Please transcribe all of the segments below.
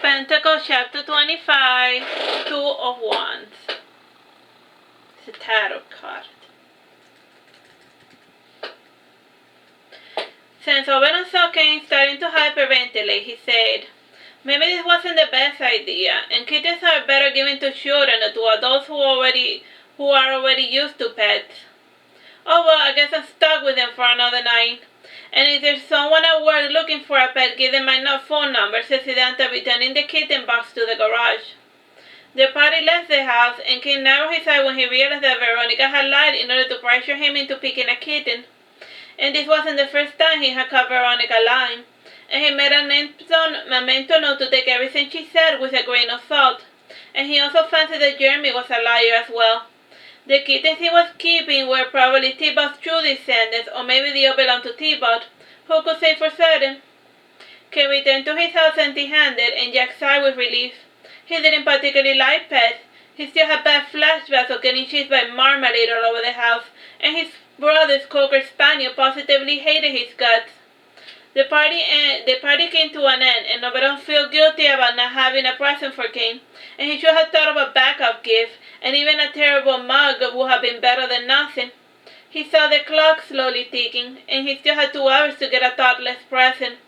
Pentacle chapter 25, Two of Wands. It's a tarot card. Since Oberon saw Cain starting to hyperventilate, he said, "Maybe this wasn't the best idea, and kittens are better given to children or to adults who are already used to pets. Oh well, I guess I'm stuck with them for another night. And if there's someone at work looking for a pet, give them my phone number," said Sedanta, returning the kitten box to the garage. The party left the house, and Cain narrowed his eye when he realized that Veronica had lied in order to pressure him into picking a kitten. And this wasn't the first time he had caught Veronica lying, and he made a mental note to take everything she said with a grain of salt. And he also fancied that Jeremy was a liar as well. The kittens he was keeping were probably T-Bot's true descendants, or maybe they all belonged to T-Bot. Who could say for certain? Cain returned to his house empty-handed, and Jack sighed with relief. He didn't particularly like pets. He still had bad flashbacks of getting chased by marmalade all over the house, and his brother's Cocker Spaniel positively hated his guts. The party came to an end, and Oberon felt guilty about not having a present for Cain, and he should have thought of a backup gift, and even a terrible mug would have been better than nothing. He saw the clock slowly ticking, and he still had 2 hours to get a thoughtless present.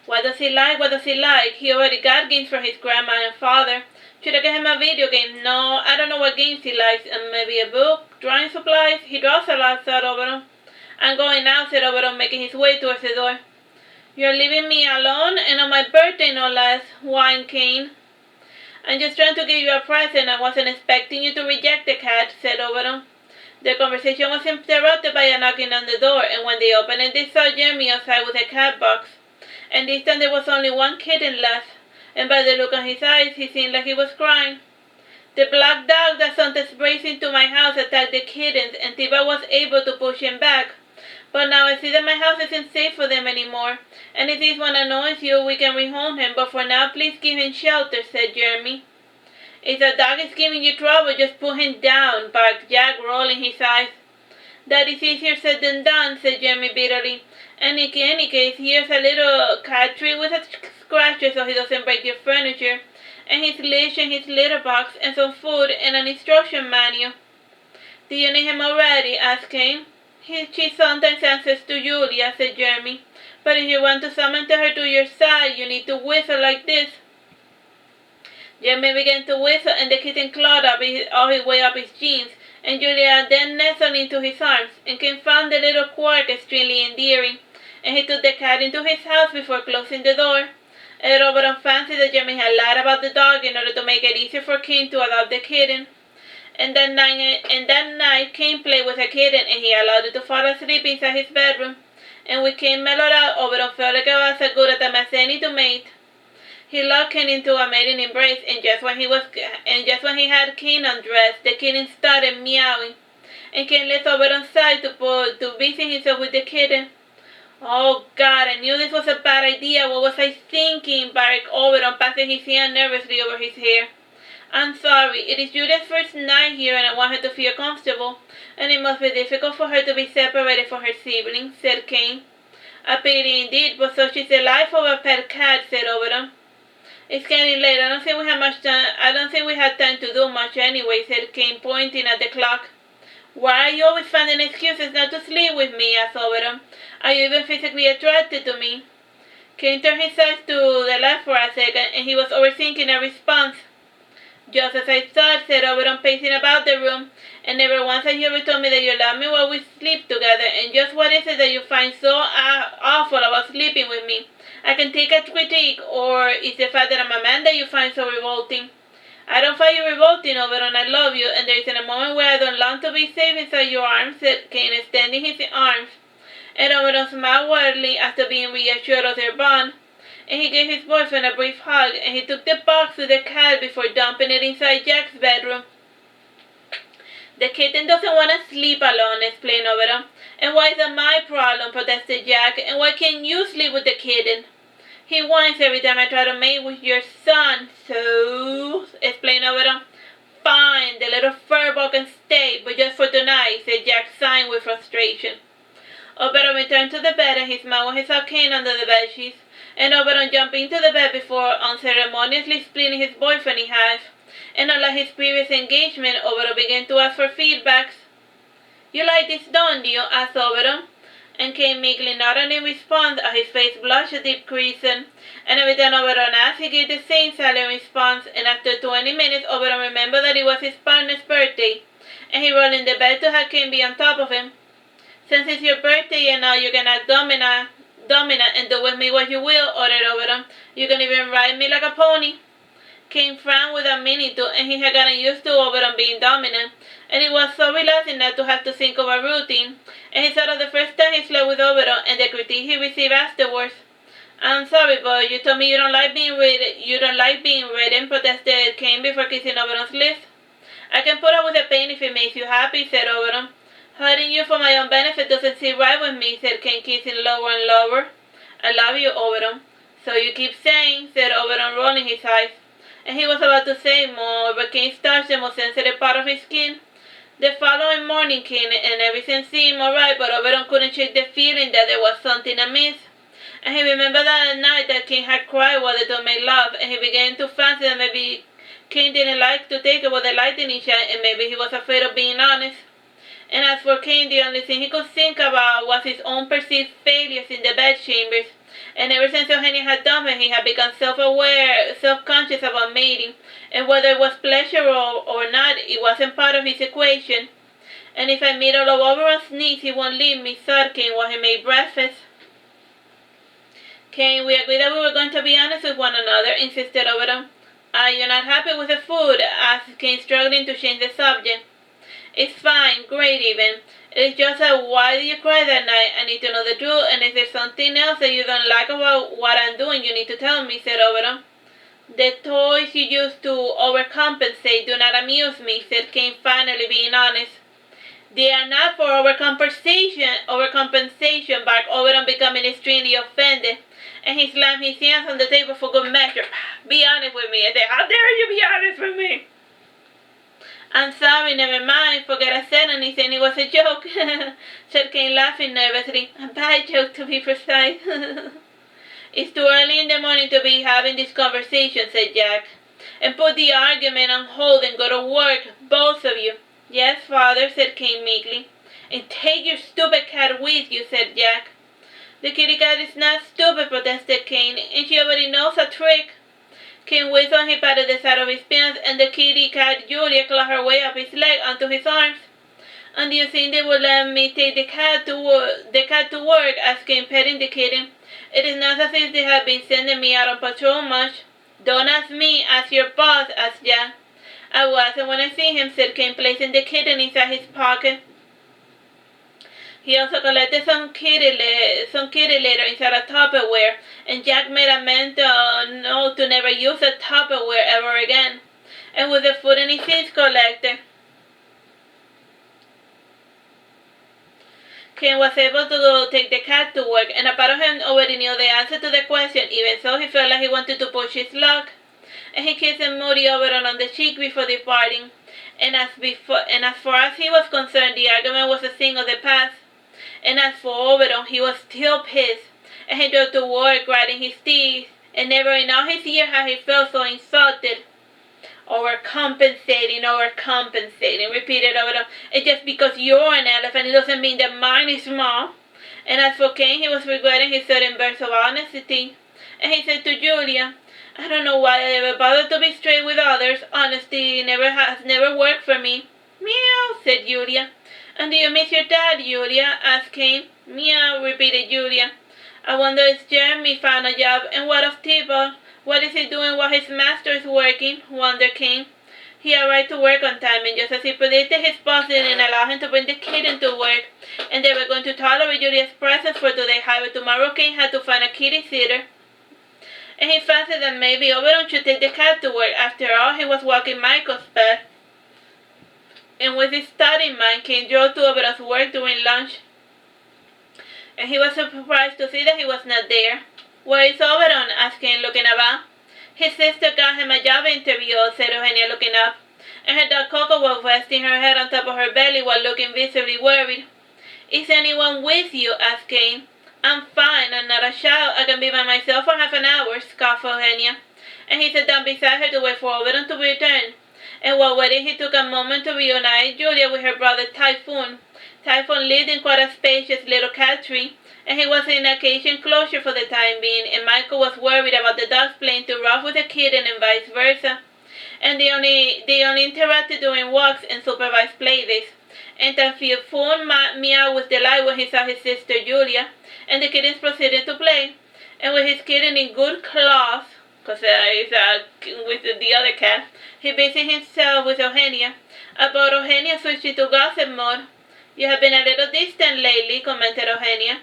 What does he like? What does he like? He already got games from his grandma and father. Should I get him a video game? No, I don't know what games he likes. Maybe a book? Drawing supplies? He draws a lot, thought Oberon. "I'm going now," said Oberon, making his way towards the door. "You're leaving me alone, and on my birthday no less," whined Cain. "I'm just trying to give you a present. I wasn't expecting you to reject the cat," said Oberon. The conversation was interrupted by a knocking on the door, and when they opened it, they saw Jeremy outside with a cat box. And this time there was only one kitten left, and by the look on his eyes, he seemed like he was crying. "The black dog that sometimes breaks into my house attacked the kittens, and Tiba was able to push him back. But now I see that my house isn't safe for them anymore, and if this one annoys you, we can rehome him, but for now, please give him shelter," said Jeremy. "If the dog is giving you trouble, just put him down," barked Jack, rolling his eyes. "That is easier said than done," said Jeremy bitterly. "And in any case, here's a little cat treat with a scratcher so he doesn't break your furniture, and his leash and his litter box, and some food, and an instruction manual." "Do you need him already?" asked Cain. "She sometimes answers to Julia," said Jeremy. "But if you want to summon her to your side, you need to whistle like this." Jeremy began to whistle, and the kitten clawed all his way up his jeans, and Julia then nestled into his arms, and Cain found the little quirk extremely endearing, and he took the cat into his house before closing the door. Oberon fancied that Jeremy had lied about the dog in order to make it easier for Cain to adopt the kitten. And that night, Cain played with a kitten, and he allowed it to fall asleep inside his bedroom. And with Cain mellowed out, Oberon felt like it was as good a time as any to mate. He locked Cain into a mating embrace, and just when he had Cain undressed, the kitten started meowing, and Cain left Oberon's side to busy himself with the kitten. "Oh God, I knew this was a bad idea. What was I thinking?" barked Oberon, passing his hand nervously over his hair. "I'm sorry. It is Julia's first night here, and I want her to feel comfortable, and it must be difficult for her to be separated from her siblings," said Cain. "A pity indeed, but such is the life of a pet cat," said Oberon. "It's getting late. I don't think we had time to do much anyway," said Cain, pointing at the clock. "Why are you always finding excuses not to sleep with me?" asked Oberon. "Are you even physically attracted to me?" Cain turned his eyes to the left for a second, and he was overthinking a response. "Just as I thought," said Oberon, pacing about the room. "And never once have you ever told me that you love me while we sleep together. And just what is it that you find so awful about sleeping with me? I can take a critique, or is the fact that I'm a man that you find so revolting?" "I don't find you revolting, Oberon. I love you, and there isn't a moment where I don't long to be safe inside your arms," said Cain, extending his arms. And Oberon smiled warmly after being reassured of their bond, and he gave his boyfriend a brief hug, and he took the box with the cat before dumping it inside Jack's bedroom. "The kitten doesn't want to sleep alone," explained Oberon. "And why is that my problem?" protested Jack. "And why can't you sleep with the kitten?" "He whines every time I try to mate with your son, so," explained Oberon. "Fine, the little furball can stay, but just for tonight," said Jack, sighing with frustration. Oberon returned to the bed, and he smiled when he saw Cain under the bedsheets, and Oberon jumped into the bed before unceremoniously splitting his boyfriend in half. And unlike his previous engagement, Oberon began to ask for feedbacks. "You like this, don't you?" asked Oberon. And Kane meekly nodded in response, as his face blushed a deep crimson. And every time Oberon asked, he gave the same silent response. And after 20 minutes, Oberon remembered that it was his partner's birthday, and he rolled in the bed to have Kane be on top of him. "Since it's your birthday and now you can act dominant and do with me what you will," ordered Oberon. "You can even ride me like a pony." Kane frowned without meaning to, and he had gotten used to Oberon being dominant, and it was so relaxing not to have to think of a routine. And he thought of the first time he slept with Oberon and the critique he received afterwards. "I'm sorry, but you told me you don't like being ridden," protested Kane before kissing Oberon's lips. "I can put up with the pain if it makes you happy," said Oberon. "Hurting you for my own benefit doesn't sit right with me," said Kane, kissing lower and lower. "I love you, Oberon." "So you keep saying," said Oberon, rolling his eyes. And he was about to say more, but Kane touched the most sensitive part of his skin. The following morning came, and everything seemed alright, but Oberon couldn't shake the feeling that there was something amiss. And he remembered that night that Kane had cried while the two made love, and he began to fancy that maybe Kane didn't like to take it with the lightning shot, and maybe he was afraid of being honest. And as for Kane, the only thing he could think about was his own perceived failures in the bedchambers. And ever since Eugenia had dumped him, he had become self-aware, self-conscious about mating, and whether it was pleasure or not, it wasn't part of his equation. "And if I meet all of Oberon's needs, he won't leave me," thought Kane while he made breakfast. "Kane, we agreed that we were going to be honest with one another," insisted Oberon. "Are you not happy with the food?" asked Kane, struggling to change the subject. "It's fine, great even. It's just that why did you cry that night? I need to know the truth, and if there's something else that you don't like about what I'm doing, you need to tell me," said Oberon. "The toys you use to overcompensate do not amuse me," said Kane, finally being honest. "They are not for overcompensation, barked Oberon, becoming extremely offended, and he slammed his hands on the table for good measure. "Be honest with me," I said. "How dare you be honest with me?" "I'm sorry, never mind. Forget I said anything. It was a joke," said Kane, laughing nervously. "A bad joke, to be precise." "It's too early in the morning to be having this conversation," said Jack. "And put the argument on hold and go to work, both of you." "Yes, father," said Kane meekly. "And take your stupid cat with you," said Jack. "The kitty cat is not stupid," protested Kane, "and she already knows a trick." Kane whistled and he patted the side of his pants, and the kitty cat Julia clawed her way up his leg onto his arms. "And do you think they would let me take the cat to work?" asked Kane, petting the kitten. "It is not as if they have been sending me out on patrol much." "Don't ask me, ask your boss," asked Jack. "I wasn't when I see him," said Kane, placing the kitten inside his pocket. He also collected some kitty litter inside a Tupperware, and Jack made a mental note to never use a Tupperware ever again. And with the food and his things collected, Kane was able to go take the cat to work, and a part of him already knew the answer to the question. Even so, he felt like he wanted to push his luck. And he kissed a moody Oberon on the cheek before departing. And as far as he was concerned, the argument was a thing of the past. And as for Oberon, he was still pissed, and he drove to work grinding his teeth, and never in all his years had he felt so insulted. "Overcompensating, repeated Oberon. "And just because you're an elephant, it doesn't mean that mine is small." And as for Kane, he was regretting his sudden burst of honesty, and he said to Julia, "I don't know why I ever bothered to be straight with others. Honesty has never worked for me." "Meow," said Julia. "And do you miss your dad, Julia?" asked Kane. "Meow," repeated Julia. "I wonder if Jeremy found a job, and what of Tibble? What is he doing while his master is working?" wondered Kane. He arrived to work on time, and just as he predicted, his boss didn't allow him to bring the kitten to work, and they were going to tolerate Julia's presence for today. However, tomorrow Kane had to find a kitty sitter, and he fancied that maybe Oberon should take the cat to work. After all, he was walking Michael's path. And with his thought in mind, Kane drove to Oberon's work during lunch, and he was surprised to see that he was not there. "Where is Oberon?" asked Kane, looking about. "His sister got him a job interview," said Eugenia, looking up, and her dog Coco was resting her head on top of her belly while looking visibly worried. "Is anyone with you?" asked Kane. I'm fine, I'm not a child. I can be by myself for half an hour, scoffed Eugenia. And he sat down beside her to wait for Oberon to return. And while waiting, he took a moment to reunite Julia with her brother Typhoon. Typhoon lived in quite a spacious little cat tree, and he was in a cage enclosure for the time being, and Michael was worried about the dogs playing too rough with the kitten and vice versa. And they only interacted during walks and supervised playdates. And Typhoon meowed with delight when he saw his sister Julia, and the kittens proceeded to play. And with his kitten in good claws, because he's with the other cat, he busied himself with Eugenia. About Eugenia switching to gossip mode. You have been a little distant lately, commented Eugenia.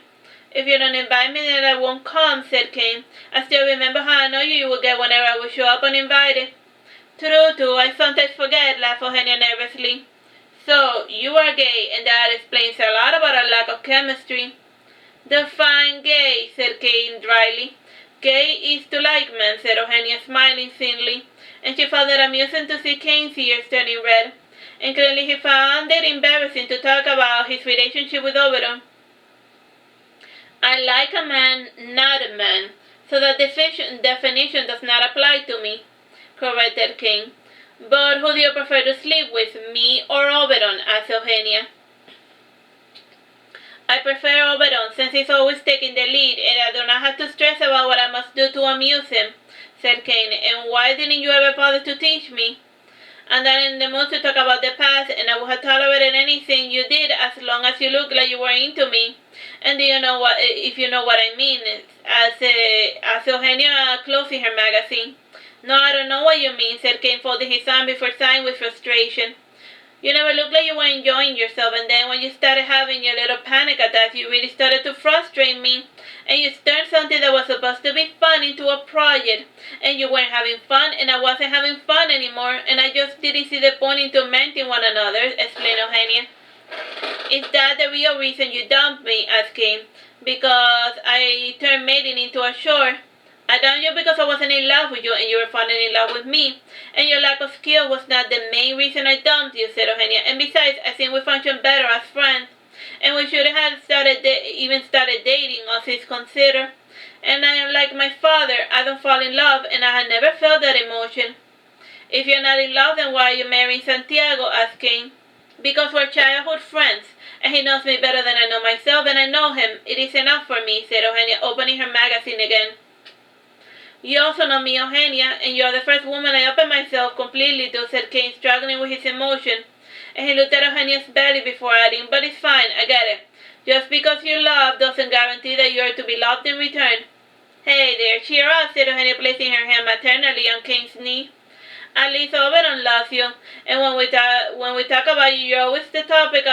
If you don't invite me, then I won't come, said Kane. I still remember how annoyed you would get whenever I would show up uninvited. True, I sometimes forget, laughed Eugenia nervously. So, you are gay, and that explains a lot about our lack of chemistry. Define gay, said Kane dryly. Gay is to like men, said Eugenia, smiling thinly, and she found it amusing to see Kane's ears turning red, and clearly he found it embarrassing to talk about his relationship with Oberon. I like a man, not a man, so that definition does not apply to me, corrected Kane. But who do you prefer to sleep with, me or Oberon? Asked Eugenia. I prefer Oberon, since he's always taking the lead, and I do not have to stress about what I must do to amuse him, said Kane. And why didn't you ever bother to teach me? I'm not in the mood to talk about the past, and I would have tolerated anything you did as long as you looked like you were into me. And do you know what, if you know what I mean? Asked Eugenia, closing her magazine. No, I don't know what you mean, said Kane, folding his arm before sighing with frustration. You never looked like you were enjoying yourself, and then when you started having your little panic attacks, you really started to frustrate me, and you turned something that was supposed to be fun into a project, and you weren't having fun, and I wasn't having fun anymore, and I just didn't see the point in tormenting one another, explained Eugenia. Is that the real reason you dumped me? Asked Kane. Because I turned mating into a chore. I dumped you because I wasn't in love with you and you were falling in love with me. And your lack of skill was not the main reason I dumped you, said Eugenia. And besides, I think we function better as friends. And we shouldn't have even started dating, all things considered. And I am like my father. I don't fall in love, and I have never felt that emotion. If you're not in love, then why are you marrying Santiago? Asked Kane. Because we're childhood friends, and he knows me better than I know myself, and I know him. It is enough for me, said Eugenia, opening her magazine again. You also know me, Eugenia, and you are the first woman I open myself completely to, said Kane, struggling with his emotion. And he looked at Eugenia's belly before adding, but it's fine, I get it. Just because you love doesn't guarantee that you are to be loved in return. Hey there, cheer up, said Eugenia, placing her hand maternally on Kane's knee. At least Oberon loves you, and when we talk about you, you're always the topic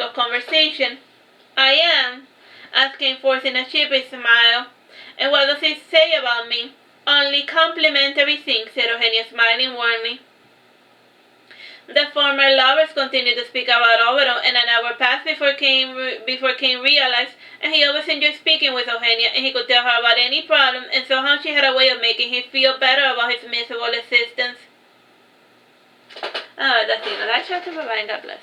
of conversation. I am, asked Kane, forcing a sheepish smile. And what does it say about me? Only complimentary things, said Eugenia, smiling warmly. The former lovers continued to speak about Oberon, and an hour passed before Kane realized, and he always enjoyed speaking with Eugenia, and he could tell her about any problem, and somehow she had a way of making him feel better about his miserable existence. That's the end of that chapter. Bye-bye and God bless.